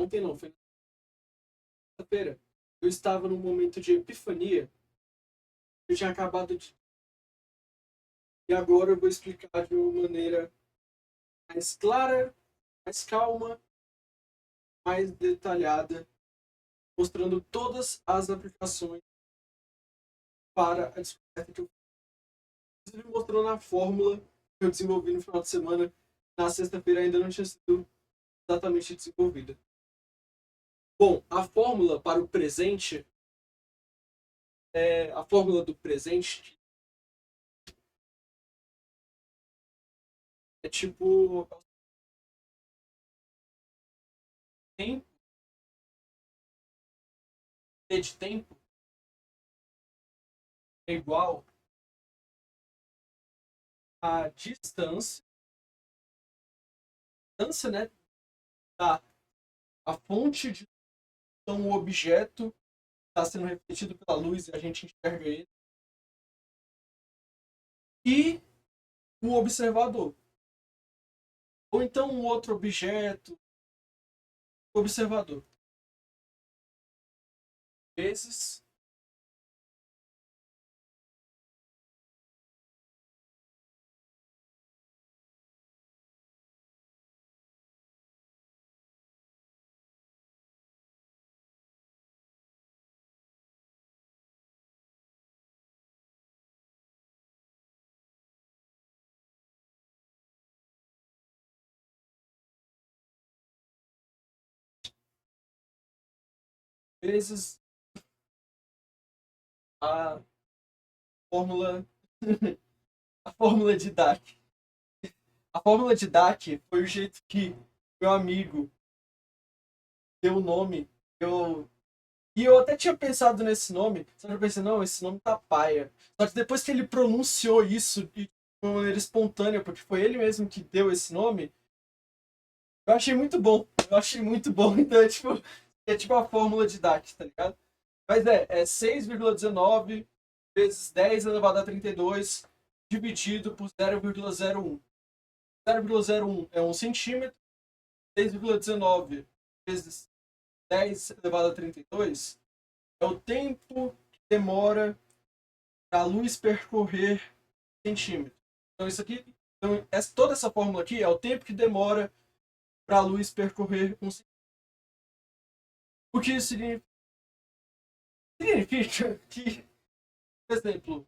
Ontem não, foi na sexta-feira. Eu estava num momento de epifania. Eu tinha acabado de. E agora eu vou explicar de uma maneira mais clara, mais calma, mais detalhada, mostrando todas as aplicações para a descoberta que eu fiz. Inclusive mostrando a fórmula que eu desenvolvi no final de semana. Na sexta-feira ainda não tinha sido exatamente desenvolvida. Bom, a fórmula para o presente é a fórmula do presente é tipo tempo, t de tempo é igual a distância, né, da a fonte de então, o objeto está sendo refletido pela luz e a gente enxerga ele, e o observador. Ou então um outro objeto, o observador. Vezes vezes a fórmula a fórmula de Dirac. A fórmula de Dirac foi o jeito que meu amigo deu o nome. E eu até tinha pensado nesse nome, só que eu pensei, não, esse nome tá paia. Só que depois que ele pronunciou isso de uma maneira espontânea, porque foi ele mesmo que deu esse nome, eu achei muito bom. Eu achei muito bom. Então é tipo a fórmula de Dirac, tá ligado? Mas é 6,19 vezes 10 elevado a 32 dividido por 0,01. 0,01 é 1 centímetro. 6,19 vezes 10 elevado a 32 é o tempo que demora para a luz percorrer centímetro. Então, isso aqui, então, toda essa fórmula aqui é o tempo que demora para a luz percorrer um centímetro. O que isso significa que, por exemplo,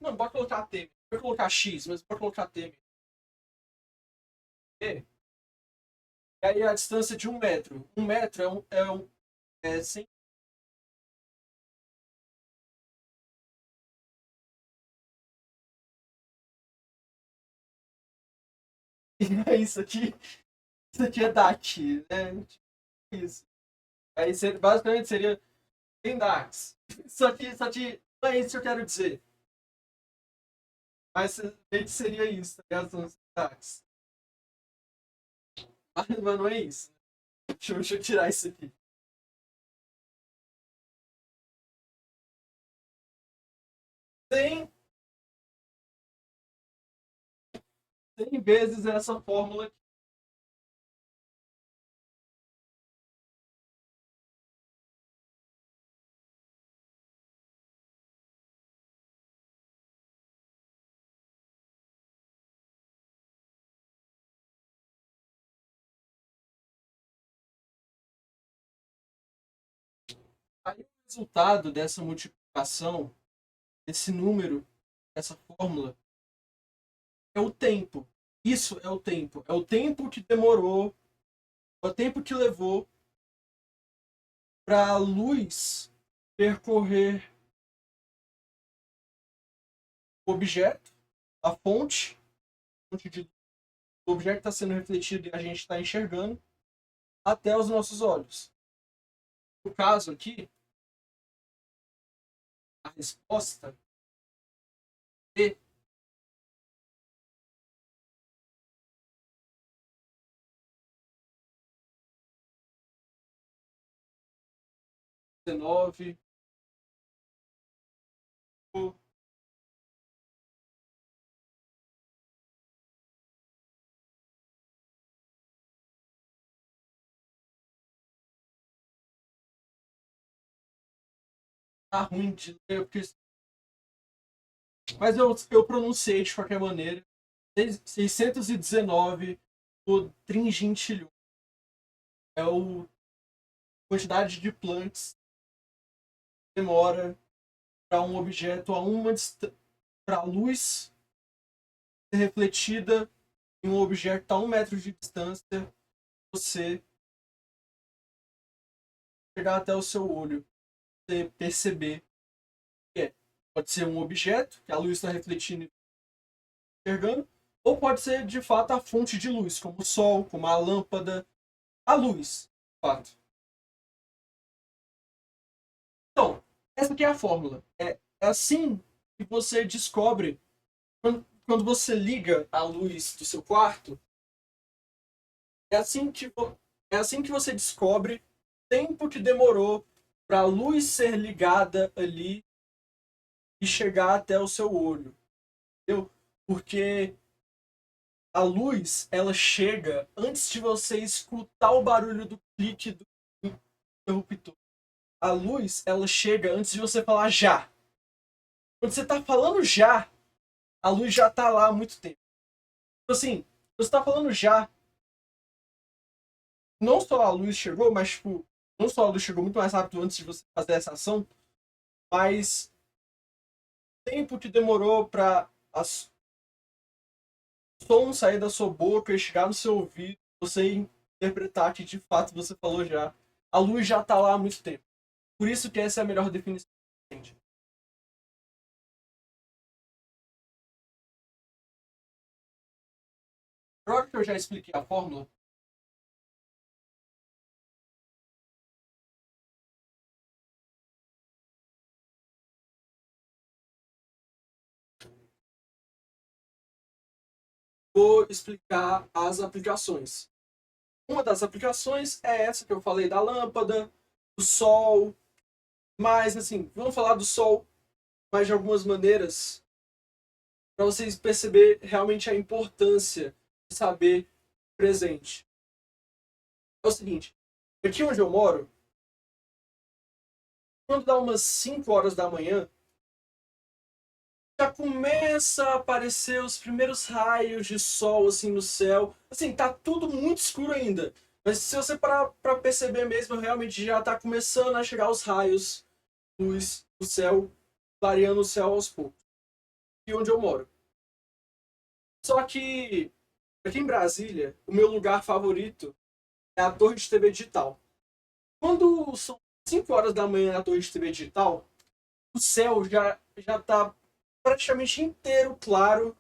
não pode colocar T, pode colocar X, mas pode colocar T. E aí a distância de 1 metro. 1 metro é 100. É isso aqui. Isso aqui é DAT, né? Tipo isso. Aí basicamente seria tem DAX. Só que não é isso que eu quero dizer. Mas seria isso, tá ligado? São os DAX. Mas não é isso. Deixa eu tirar isso aqui. Tem, tem vezes essa fórmula aqui. Aí o resultado dessa multiplicação, desse número, dessa fórmula, é o tempo. Isso é o tempo. É o tempo que demorou, é o tempo que levou para a luz percorrer o objeto, a fonte o objeto está sendo refletido e a gente está enxergando, até os nossos olhos. No caso aqui, a resposta é 19, tá ruim de ler, mas eu pronunciei de qualquer maneira. 619 o tringentilhão. É a quantidade de planks que demora para um objeto para a luz ser refletida em um objeto a 1 metro de distância, você chegar até o seu olho, você perceber que é. Pode ser um objeto que a luz está refletindo e enxergando, ou pode ser de fato a fonte de luz, como o sol, como a lâmpada, a luz, de fato. Então, essa aqui é a fórmula. É assim que você descobre, quando você liga a luz do seu quarto, é assim que, é assim que você descobre o tempo que demorou para a luz ser ligada ali e chegar até o seu olho. Entendeu? Porque a luz, ela chega antes de você escutar o barulho do clique do interruptor. A luz, ela chega antes de você falar já. Quando você tá falando já, a luz já tá lá há muito tempo. Então, assim, você tá falando já, não só a luz chegou, mas, tipo, não só a luz chegou muito mais rápido antes de você fazer essa ação, mas o tempo que demorou pra o som sair da sua boca e chegar no seu ouvido, você interpretar que de fato você falou já. A luz já tá lá há muito tempo. Por isso que essa é a melhor definição. Agora que eu já expliquei a fórmula, vou explicar as aplicações. Uma das aplicações é essa que eu falei da lâmpada, do sol, mas assim, vamos falar do sol, mas de algumas maneiras para vocês perceberem realmente a importância de saber o presente. É o seguinte, aqui onde eu moro, quando dá umas 5 horas da manhã, já começa a aparecer os primeiros raios de sol assim no céu. Assim, tá tudo muito escuro ainda. Mas se você parar pra perceber mesmo, realmente já tá começando a chegar os raios luz do céu, clareando o céu aos poucos. E onde eu moro. Só que aqui em Brasília, o meu lugar favorito é a torre de TV digital. Quando são 5 horas da manhã na torre de TV digital, o céu já tá praticamente inteiro claro.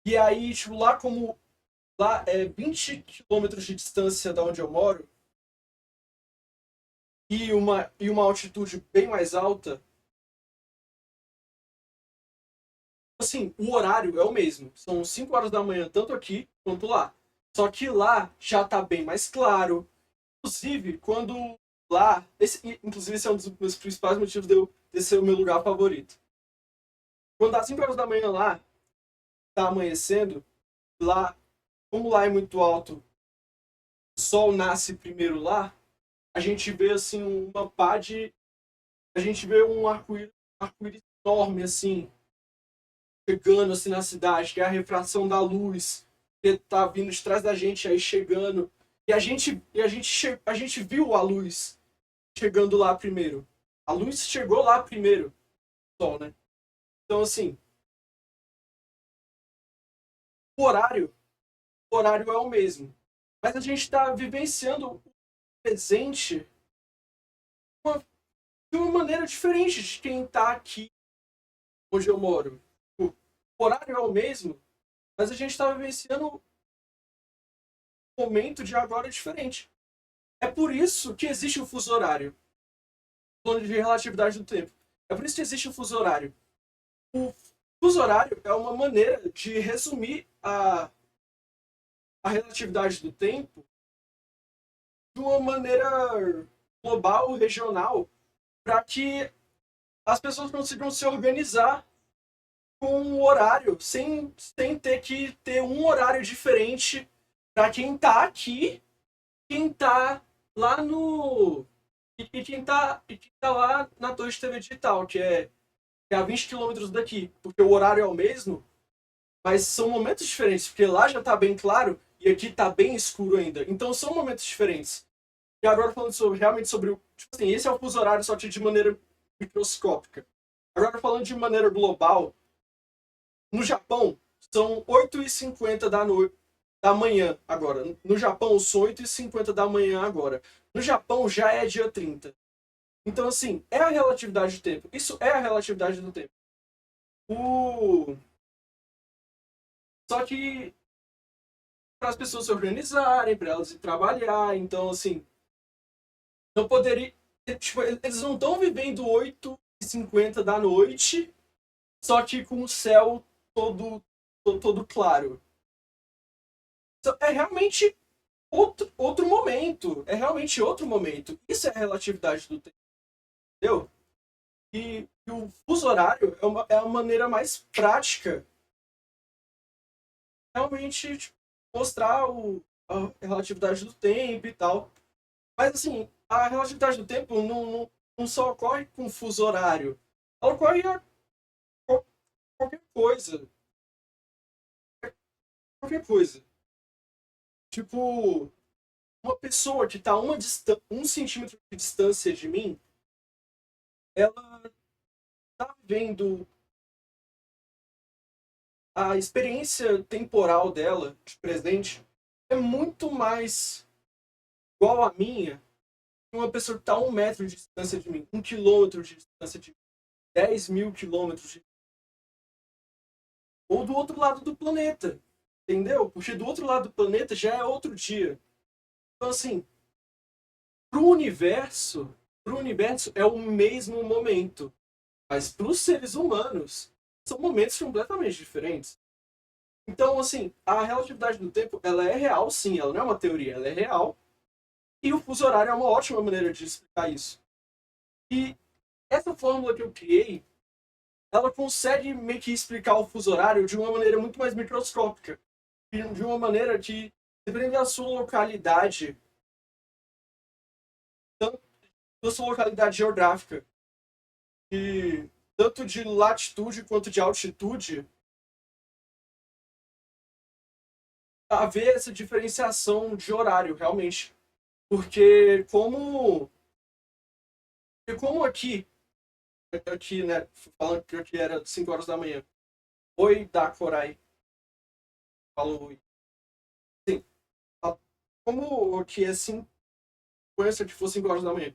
E aí, tipo, lá é 20 quilômetros de distância da onde eu moro e uma altitude bem mais alta, assim, o horário é o mesmo. São 5 horas da manhã, tanto aqui quanto lá. Só que lá já tá bem mais claro. Inclusive, quando lá. Inclusive, esse é um dos meus principais motivos de ser o meu lugar favorito. Quando dá 5 horas da manhã lá, tá amanhecendo, lá, como lá é muito alto, o sol nasce primeiro lá, a gente vê assim uma pá de. A gente vê um arco-íris enorme, assim, chegando assim na cidade, que é a refração da luz, que tá vindo de trás da gente, aí chegando. A gente viu a luz chegando lá primeiro. A luz chegou lá primeiro, sol, né? Então, assim, o horário, o horário é o mesmo. Mas a gente está vivenciando o presente de uma maneira diferente de quem está aqui onde eu moro. O horário é o mesmo, mas a gente está vivenciando um momento de agora diferente. É por isso que existe o fuso horário. Falando de relatividade do tempo. É por isso que existe o fuso horário. O fuso horário é uma maneira de resumir a relatividade do tempo de uma maneira global, regional, para que as pessoas consigam se organizar com um horário, sem ter que ter um horário diferente para quem está aqui, quem está lá no E quem tá lá na Torre de TV Digital, que é a 20 quilômetros daqui, porque o horário é o mesmo, mas são momentos diferentes, porque lá já tá bem claro e aqui tá bem escuro ainda. Então são momentos diferentes. E agora falando realmente sobre o. Tipo assim, esse é o fuso horário, só que de maneira microscópica. Agora falando de maneira global, no Japão são 8h50 da manhã agora. No Japão são 8h50 da manhã agora. No Japão já é dia 30. Então, assim, é a relatividade do tempo. Isso é a relatividade do tempo. O... Só que para as pessoas se organizarem, para elas ir trabalhar, então, assim, não poderia. Tipo, eles não estão vivendo 8h50 da noite, só que com o céu todo claro. Então, é realmente outro momento. É realmente outro momento. Isso é a relatividade do tempo, entendeu? E o fuso horário é a maneira mais prática realmente tipo, mostrar a relatividade do tempo e tal. Mas assim, a relatividade do tempo não só ocorre com o fuso horário. Ela ocorre a qualquer coisa. Qualquer coisa. Tipo, uma pessoa que está a 1 centímetro de distância de mim, ela está vivendo a experiência temporal dela, de presente, é muito mais igual à minha que uma pessoa que está a 1 metro de distância de mim, 1 quilômetro de distância de mim, 10.000 quilômetros de... Ou do outro lado do planeta, entendeu? Porque do outro lado do planeta já é outro dia. Então, assim, pro universo é o mesmo momento. Mas para os seres humanos, são momentos completamente diferentes. Então, assim, a relatividade do tempo, ela é real, sim, ela não é uma teoria, ela é real. E o fuso horário é uma ótima maneira de explicar isso. E essa fórmula que eu criei, ela consegue meio que explicar o fuso horário de uma maneira muito mais microscópica. De uma maneira que, dependendo da sua localidade, tanto da sua localidade geográfica, de, tanto de latitude quanto de altitude, haver essa diferenciação de horário, realmente. Porque como aqui, né, falando que aqui era 5 horas da manhã. Oi, da Corai. Falou oi. Sim, como aqui é 5, conheço que fosse 5 horas da manhã.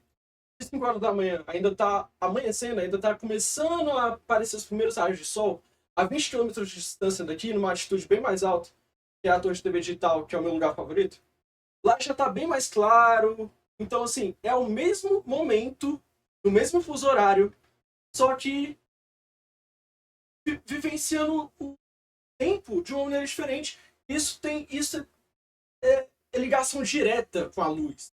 5 horas da manhã ainda tá amanhecendo, ainda tá começando a aparecer os primeiros raios de sol. A 20 quilômetros de distância daqui, numa altitude bem mais alta, que é a Torre de TV Digital, que é o meu lugar favorito. Lá já tá bem mais claro. Então, assim, é o mesmo momento, no mesmo fuso horário, só que vivenciando o tempo de uma maneira diferente. Isso é ligação direta com a luz.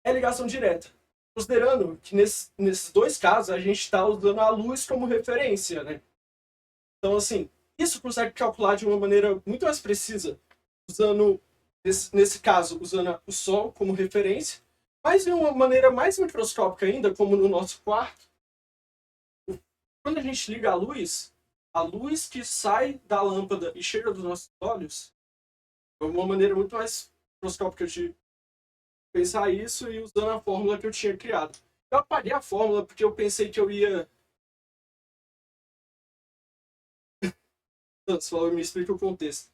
É ligação direta. Considerando que nesses dois casos a gente está usando a luz como referência, né? Então, assim, isso consegue calcular de uma maneira muito mais precisa, usando, nesse caso, usando o Sol como referência, mas de uma maneira mais microscópica ainda, como no nosso quarto, quando a gente liga a luz que sai da lâmpada e chega dos nossos olhos, é uma maneira muito mais microscópica de pensar isso e usando a fórmula que eu tinha criado. Eu apaguei a fórmula porque eu pensei que eu ia. Você falou, me explica o contexto.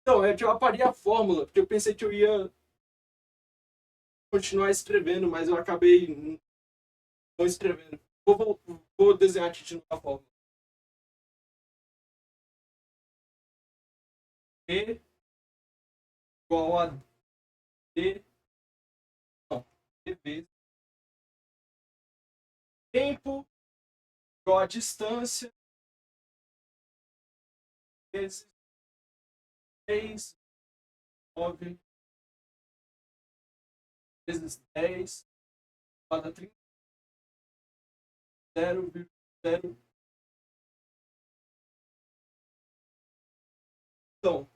Então, é que eu apaguei a fórmula porque eu pensei que eu ia continuar escrevendo, mas eu acabei não escrevendo. Vou desenhar aqui de novo a fórmula. E igual a D. Não, D vezes tempo igual a distância vezes 3, 9 vezes 10, igual a 30, 0,0. Então,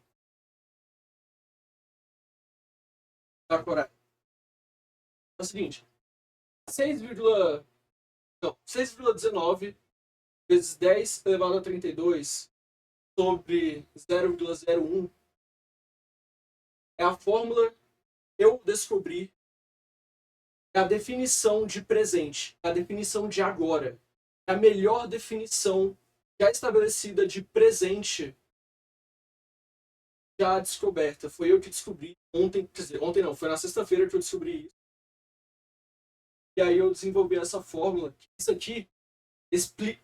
agora é o seguinte. 6,19 vezes 10 elevado a 32 sobre 0,01 é a fórmula que eu descobri, é a definição de presente, é a definição de agora. É a melhor definição já estabelecida de presente já descoberta. Foi eu que descobri ontem, quer dizer, ontem não, foi na sexta-feira que eu descobri isso. E aí eu desenvolvi essa fórmula. Isso aqui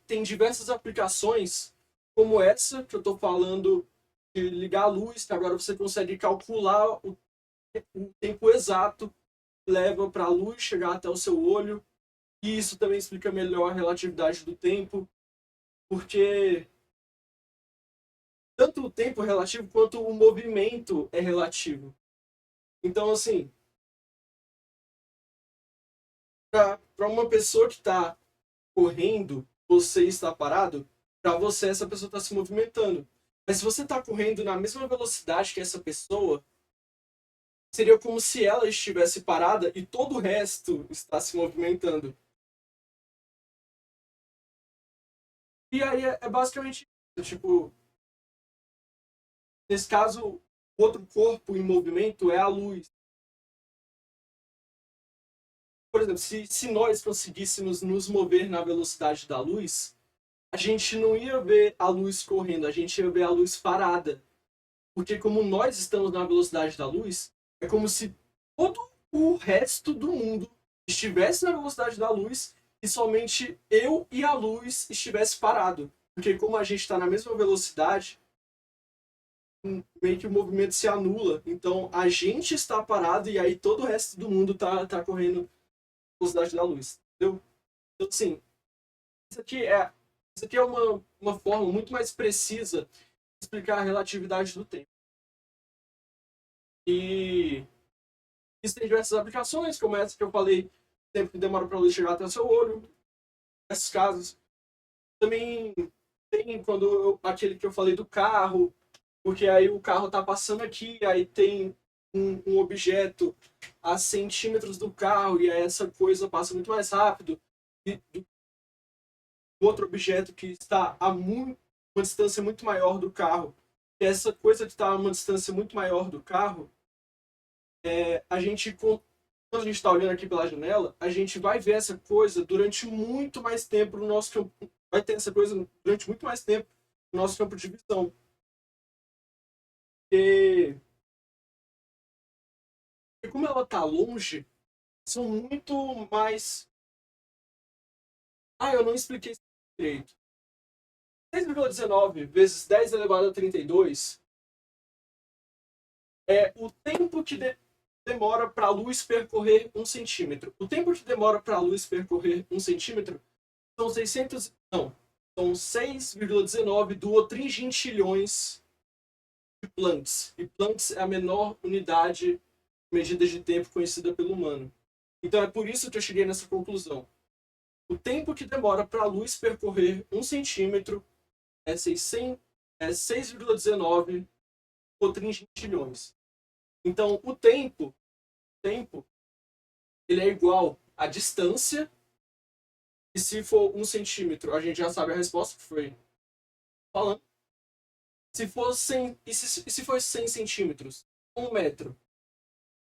tem diversas aplicações, como essa que eu estou falando de ligar a luz, que agora você consegue calcular o tempo exato que leva para a luz chegar até o seu olho. E isso também explica melhor a relatividade do tempo, porque tanto o tempo é relativo quanto o movimento é relativo. Então, assim, para uma pessoa que está correndo, você está parado, para você essa pessoa está se movimentando. Mas se você está correndo na mesma velocidade que essa pessoa, seria como se ela estivesse parada e todo o resto está se movimentando. E aí é basicamente isso. Tipo, nesse caso, o outro corpo em movimento é a luz. Por exemplo, se nós conseguíssemos nos mover na velocidade da luz, a gente não ia ver a luz correndo, a gente ia ver a luz parada. Porque como nós estamos na velocidade da luz, é como se todo o resto do mundo estivesse na velocidade da luz e somente eu e a luz estivesse parado. Porque como a gente está na mesma velocidade, meio que o movimento se anula. Então a gente está parado e aí todo o resto do mundo tá correndo na velocidade da luz. Entendeu? Então, assim, isso aqui é, isso aqui é uma forma muito mais precisa de explicar a relatividade do tempo. E isso tem diversas aplicações, como essa que eu falei, tempo que demora para a luz chegar até o seu olho, nesses casos. Também tem aquele que eu falei do carro, porque aí o carro está passando aqui, aí tem um objeto a centímetros do carro, e aí essa coisa passa muito mais rápido, e do outro objeto que está uma distância muito maior do carro. E essa coisa que está a uma distância muito maior do carro, a gente, quando a gente está olhando aqui pela janela, a gente vai ver essa coisa durante muito mais tempo no nosso campo. Vai ter essa coisa durante muito mais tempo no nosso campo de visão. E, e como ela está longe, são muito mais. Ah, eu não expliquei isso direito. 6,19 vezes 10 elevado a 32 é o tempo que demora para a luz percorrer 1 centímetro. O tempo que demora para a luz percorrer 1 centímetro são 600. Não. São 6,19 duotringentilhões de Planck. E Planck é a menor unidade de medida de tempo conhecida pelo humano. Então é por isso que eu cheguei nessa conclusão. O tempo que demora para a luz percorrer 1 centímetro é 6,19 duotringentilhões. Então tempo, ele é igual à distância. E se for 1 centímetro, a gente já sabe a resposta que foi falando. Se for 100, e se for 100 centímetros? 1 metro.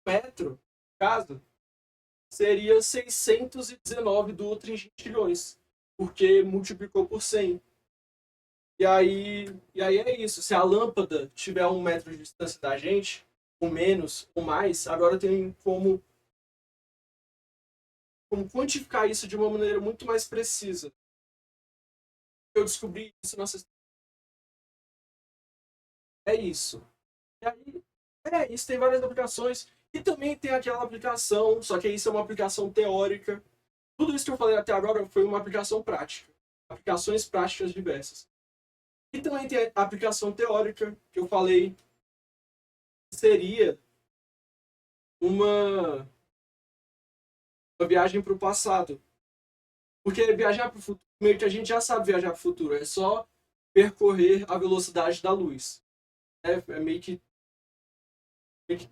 1 metro, no caso, seria 619 duotringentilhões, porque multiplicou por 100. E aí é isso. Se a lâmpada tiver 1 metro de distância da gente, ou menos, ou mais, agora tem como quantificar isso de uma maneira muito mais precisa. Eu descobri isso na sexta. É isso. E aí, isso tem várias aplicações. E também tem aquela aplicação, só que isso é uma aplicação teórica. Tudo isso que eu falei até agora foi uma aplicação prática. Aplicações práticas diversas. E também tem a aplicação teórica, que eu falei, que seria uma, uma viagem para o passado. Porque viajar para o futuro, meio que a gente já sabe viajar para o futuro, é só percorrer a velocidade da luz. É meio que, de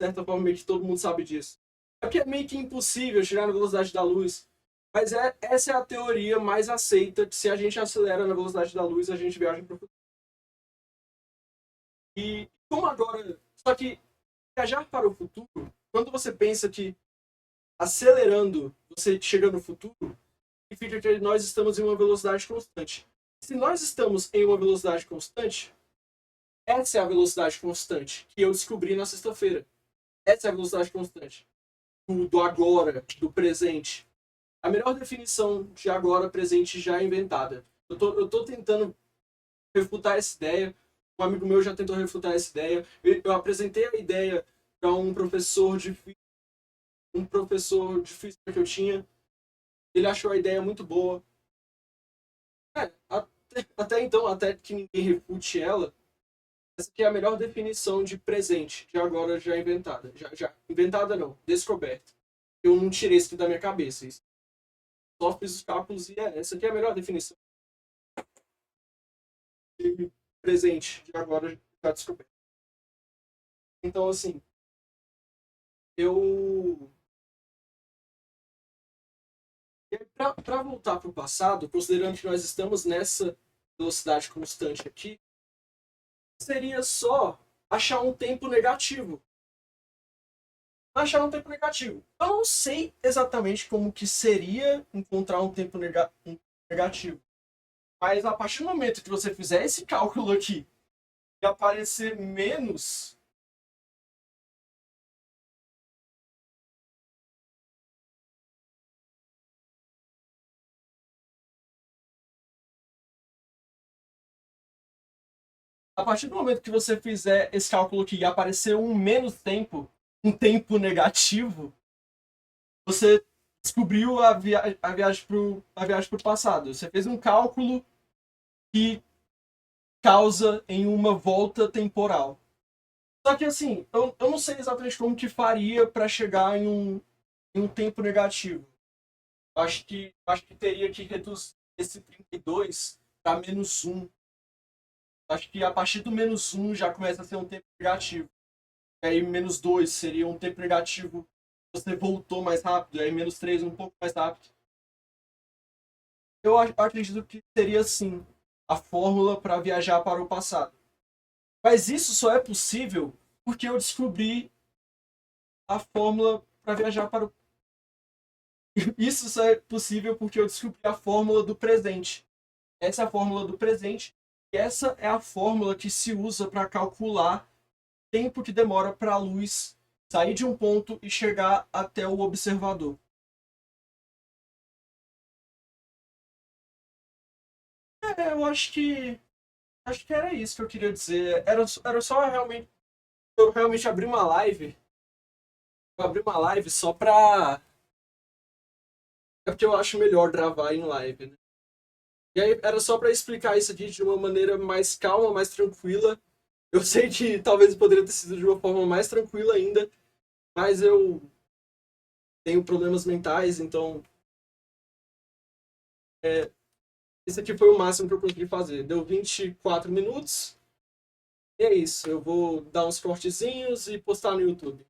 certa forma, meio que todo mundo sabe disso. É porque é meio que impossível chegar na velocidade da luz. Mas essa é a teoria mais aceita, que se a gente acelera na velocidade da luz, a gente viaja para o futuro. E como agora... Só que viajar para o futuro, quando você pensa que acelerando você chega no futuro, significa que nós estamos em uma velocidade constante. Se nós estamos em uma velocidade constante, essa é a velocidade constante que eu descobri na sexta-feira. Essa é a velocidade constante. Do agora, do presente. A melhor definição de agora, presente já é inventada. Eu tô tentando refutar essa ideia. Um amigo meu já tentou refutar essa ideia. Eu apresentei a ideia para um professor de física que eu tinha. Ele achou a ideia muito boa. Até então, até que ninguém refute ela, essa aqui é a melhor definição de presente, de agora já inventada. Já inventada não, descoberta. Eu não tirei isso da minha cabeça. Isso. Só fiz os cálculos e essa aqui é a melhor definição de presente, de agora já descoberta. Então, assim, eu. Para voltar para o passado, considerando que nós estamos nessa velocidade constante aqui, seria só achar um tempo negativo. Achar um tempo negativo. Eu não sei exatamente como que seria encontrar um tempo negativo. Mas a partir do momento que você fizer esse cálculo aqui e aparecer menos. A partir do momento que você fizer esse cálculo aqui e aparecer um menos tempo, um tempo negativo, você descobriu a viagem para o passado. Você fez um cálculo que causa em uma volta temporal. Só que assim, eu não sei exatamente como que faria para chegar em um tempo negativo. Acho que teria que reduzir esse 32 para -1. Acho que a partir do -1 já começa a ser um tempo negativo. E aí -2 seria um tempo negativo. Você voltou mais rápido. E aí -3 um pouco mais rápido. Eu acredito que seria sim a fórmula para viajar para o passado. Mas isso só é possível porque eu descobri a fórmula para viajar para o. Isso só é possível porque eu descobri a fórmula do presente. Essa é a fórmula do presente. E essa é a fórmula que se usa para calcular o tempo que demora para a luz sair de um ponto e chegar até o observador. Eu acho que era isso que eu queria dizer. Era só realmente eu realmente abri uma live. Eu abri uma live só pra. É porque eu acho melhor gravar em live, né? E aí era só pra explicar isso aqui de uma maneira mais calma, mais tranquila. Eu sei que talvez poderia ter sido de uma forma mais tranquila ainda, mas eu tenho problemas mentais, então esse aqui foi o máximo que eu consegui fazer. Deu 24 minutos. E é isso. Eu vou dar uns cortezinhos e postar no YouTube.